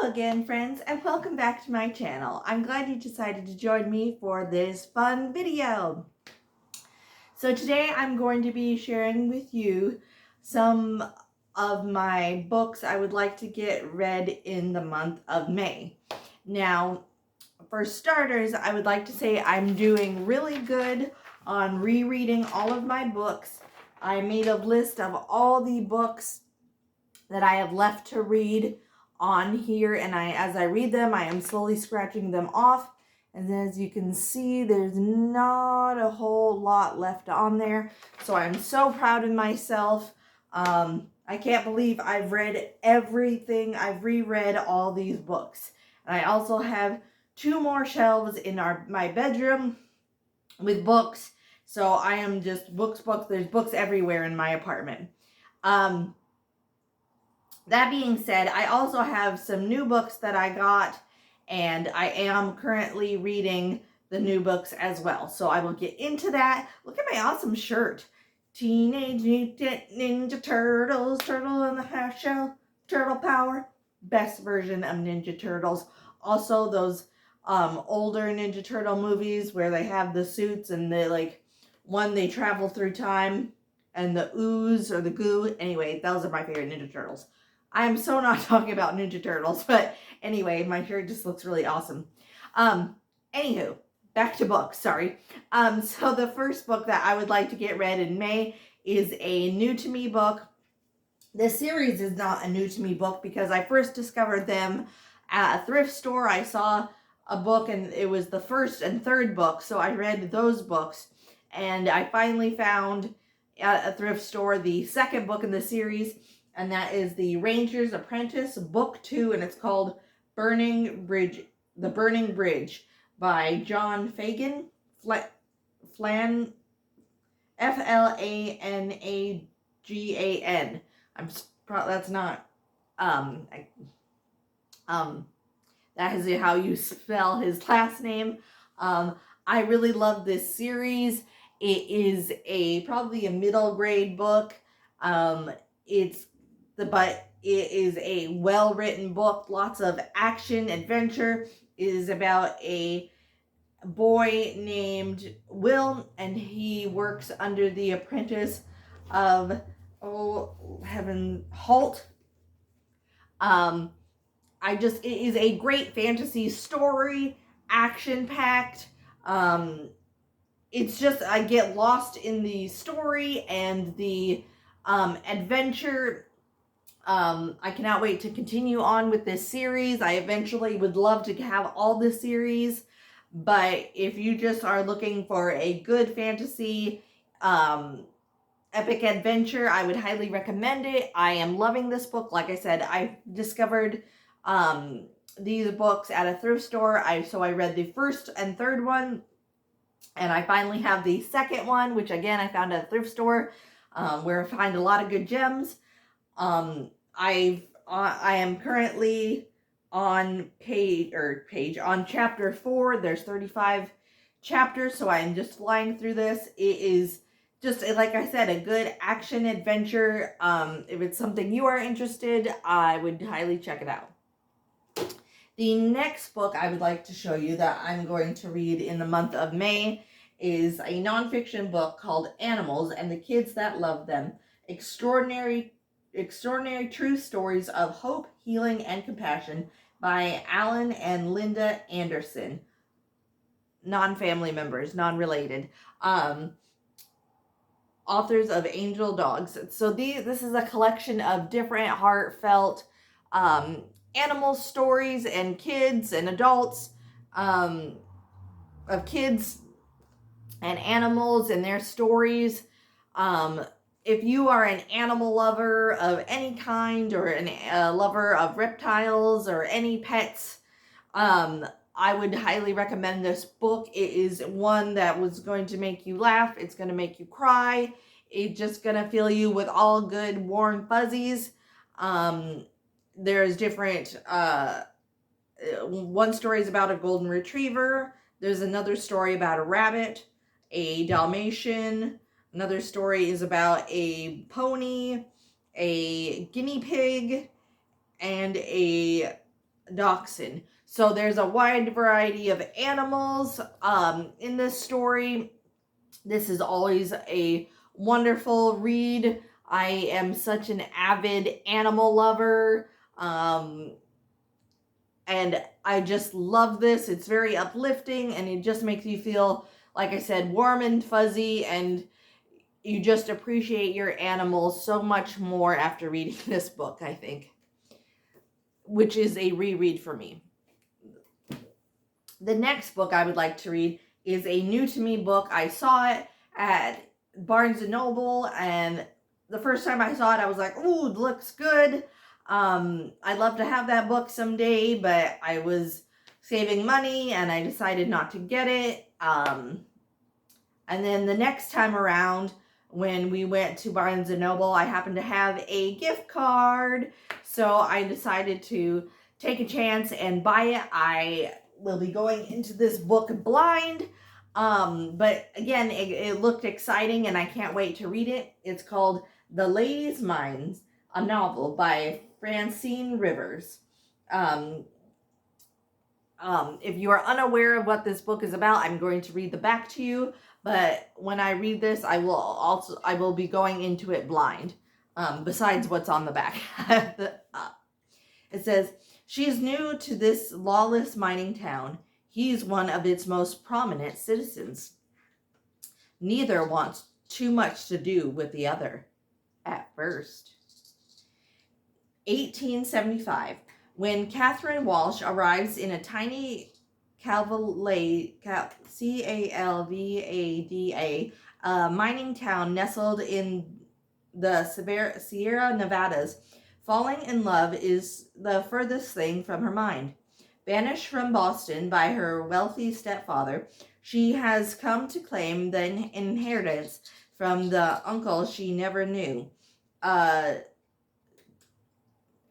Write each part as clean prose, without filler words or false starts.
Hello again, friends, and welcome back to my channel. I'm glad you decided to join me for this fun video. So today I'm going to be sharing with you some of my books I would like to get read in the month of May. Now, for starters, I would like to say I'm doing really good on rereading all of my books. I made a list of all the books that I have left to read on here, and as I read them, I am slowly scratching them off. And as you can see, there's not a whole lot left on there, so I'm so proud of myself. I can't believe I've read everything. I've reread all these books, and I also have 2 more shelves in my bedroom with books. So I am just books. There's books everywhere in my apartment. That being said, I also have some new books that I got, and I am currently reading the new books as well. So I will get into that. Look at my awesome shirt. Teenage Mutant Ninja Turtles, Turtle in the Half Shell, Turtle Power. Best version of Ninja Turtles. Also those older Ninja Turtle movies where they have the suits and they travel through time and the ooze or the goo. Anyway, those are my favorite Ninja Turtles. I am so not talking about Ninja Turtles, but anyway, my shirt just looks really awesome. Anywho, back to books, sorry. So the first book that I would like to get read in May is a new to me book. This series is not a new to me book because I first discovered them at a thrift store. I saw a book and it was the first and third book, so I read those books. And I finally found at a thrift store the second book in the series, and that is The Ranger's Apprentice, Book 2, and it's called The Burning Bridge by John Fagan, Flanagan. That's not, that is how you spell his last name. I really love this series. It is probably a middle grade book. But it is a well-written book, lots of action, adventure. It is about a boy named Will, and he works under the apprentice of, Halt. It is a great fantasy story, action-packed. It's just, I get lost in the story and the adventure. I cannot wait to continue on with this series. I eventually would love to have all this series, but if you just are looking for a good fantasy, epic adventure, I would highly recommend it. I am loving this book. Like I said, I discovered these books at a thrift store. So I read the first and third one, and I finally have the second one, which again I found at a thrift store, where I find a lot of good gems. I am currently on on chapter 4. There's 35 chapters, so I am just flying through this. It is just, like I said, a good action adventure. If it's something you are interested, I would highly check it out. The next book I would like to show you that I'm going to read in the month of May is a nonfiction book called Animals and the Kids That Love Them. Extraordinary True Stories of Hope, Healing, and Compassion by Alan and Linda Anderson. Non-family members, non-related. Authors of Angel Dogs. So this is a collection of different heartfelt animal stories and kids and adults, of kids and animals and their stories. If you are an animal lover of any kind, or a lover of reptiles or any pets, I would highly recommend this book. It is one that was going to make you laugh. It's going to make you cry. It's just going to fill you with all good warm fuzzies. There's different, one story is about a golden retriever. There's another story about a rabbit, a Dalmatian. Another story is about a pony, a guinea pig, and a dachshund. So there's a wide variety of animals in this story. This is always a wonderful read. I am such an avid animal lover. And I just love this. It's very uplifting, and it just makes you feel, like I said, warm and fuzzy, and you just appreciate your animals so much more after reading this book, I think, which is a reread for me. The next book I would like to read is a new to me book. I saw it at Barnes & Noble, and the first time I saw it, I was like, ooh, it looks good. I'd love to have that book someday, but I was saving money, and I decided not to get it. And then the next time around, when we went to Barnes & Noble, I happened to have a gift card, so I decided to take a chance and buy it. I will be going into this book blind, but again, it looked exciting, and I can't wait to read it. It's called The Lady's Minds, a novel by Francine Rivers. If you are unaware of what this book is about, I'm going to read the back to you. But when I read this, I will be going into it blind. Besides what's on the back, it says, "She is new to this lawless mining town. He's one of its most prominent citizens. Neither wants too much to do with the other at first." 1875. When Catherine Walsh arrives in a tiny Calvada, mining town nestled in the Sierra Nevadas, falling in love is the furthest thing from her mind. Banished from Boston by her wealthy stepfather, she has come to claim the inheritance from the uncle she never knew.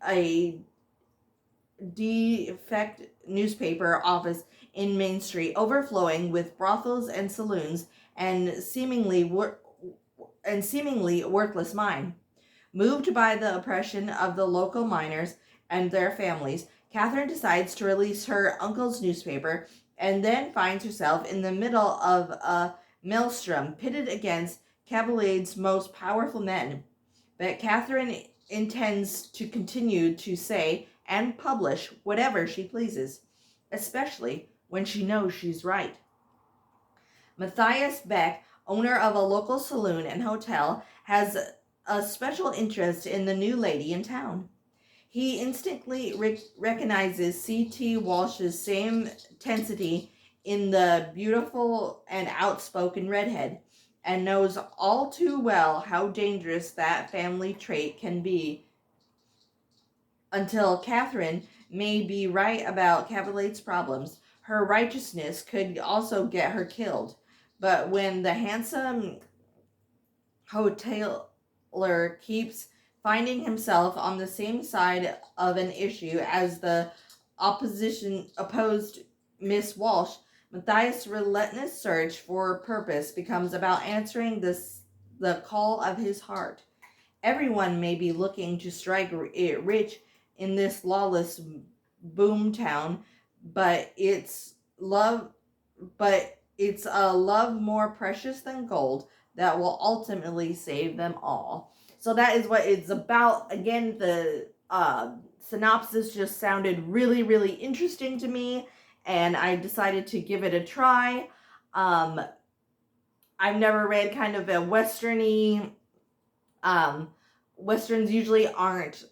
A defect newspaper office in Main Street, overflowing with brothels and saloons and seemingly worthless mine. Moved by the oppression of the local miners and their families, Catherine decides to release her uncle's newspaper, and then finds herself in the middle of a maelstrom, pitted against Cabilade's most powerful men. But Catherine intends to continue to say and publish whatever she pleases, especially when she knows she's right. Matthias Beck, owner of a local saloon and hotel, has a special interest in the new lady in town. He instantly recognizes C.T. Walsh's same tensity in the beautiful and outspoken redhead, and knows all too well how dangerous that family trait can be, until Catherine may be right about Cabilade's problems. Her righteousness could also get her killed. But when the handsome hoteler keeps finding himself on the same side of an issue as the opposed Miss Walsh, Matthias' relentless search for purpose becomes about answering the call of his heart. Everyone may be looking to strike it rich in this lawless boom town, but it's a love more precious than gold that will ultimately save them all. So that is what it's about. Again, the synopsis just sounded really, really interesting to me, and I decided to give it a try. I've never read kind of a westerny. Westerns usually aren't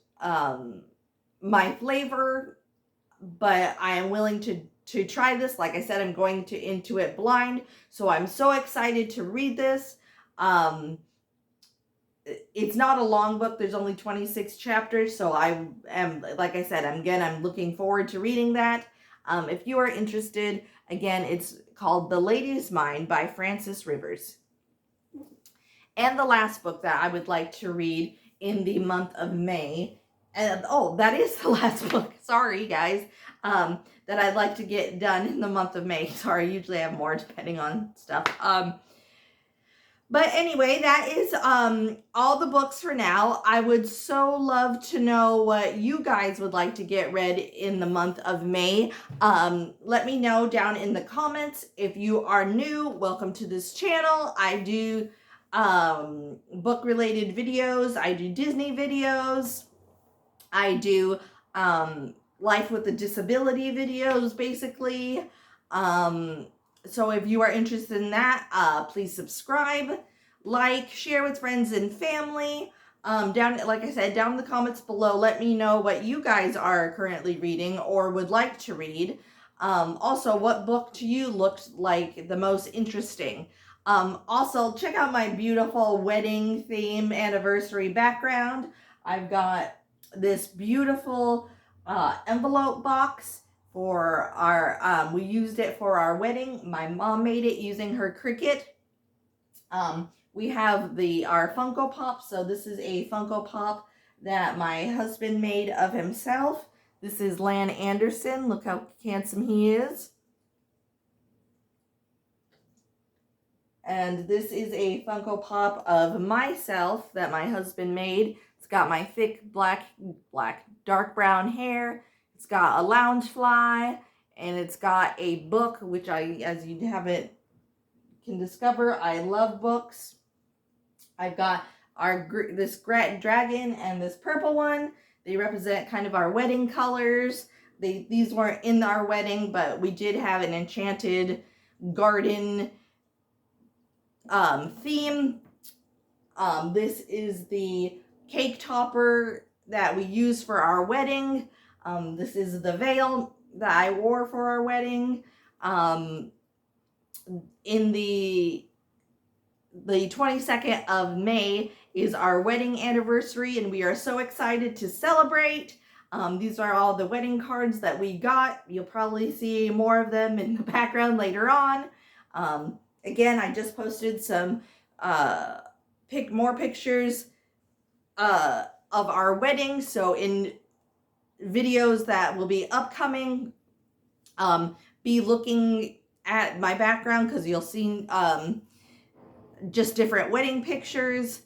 my flavor, but I am willing to try this. Like I said, I'm going into it blind, so I'm so excited to read this. It's not a long book. There's only 26 chapters, so I am, like I said, I'm looking forward to reading that. If you are interested, again, it's called The Lady's Mind by Francis Rivers. And the last book that I would like to read in the month of May, and that is the last book, sorry guys, that I'd like to get done in the month of May. Sorry, usually I have more depending on stuff. But anyway, that is all the books for now. I would so love to know what you guys would like to get read in the month of May. Let me know down in the comments. If you are new, welcome to this channel. I do book related videos. I do Disney videos. I do life with a disability videos, basically. So if you are interested in that, please subscribe, like, share with friends and family. Down, like I said, down in the comments below, let me know what you guys are currently reading or would like to read. Also, what book to you looked like the most interesting. Also, check out my beautiful wedding theme anniversary background. I've got this beautiful envelope box for our, we used it for our wedding. My mom made it using her Cricut. We have our Funko Pop. So this is a Funko Pop that my husband made of himself. This is Lan Anderson. Look how handsome he is. And this is a Funko Pop of myself that my husband made. It's got my thick dark brown hair. It's got a loungefly, and it's got a book, which as you can discover, I love books. I've got this dragon and this purple one. They represent kind of our wedding colors. These weren't in our wedding, but we did have an enchanted garden theme. This is the cake topper that we used for our wedding. This is the veil that I wore for our wedding. In the 22nd of May is our wedding anniversary, and we are so excited to celebrate. These are all the wedding cards that we got. You'll probably see more of them in the background later on. Again, I just posted some more pictures of our wedding. So in videos that will be upcoming, be looking at my background because you'll see just different wedding pictures.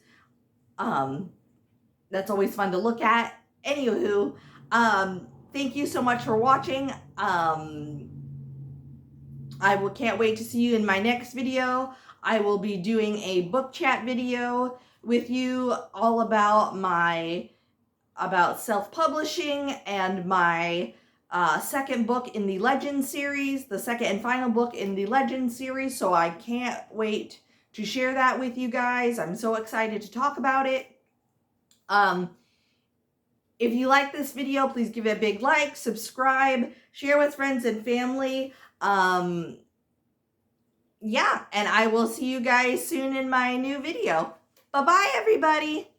That's always fun to look at. Anywho, thank you so much for watching. Can't wait to see you in my next video. I will be doing a book chat video with you all about self-publishing and my second book in the Legend series, the second and final book in the Legend series. So I can't wait to share that with you guys. I'm so excited to talk about it. If you like this video, please give it a big like, subscribe, share with friends and family. Yeah, and I will see you guys soon in my new video. Bye-bye, everybody.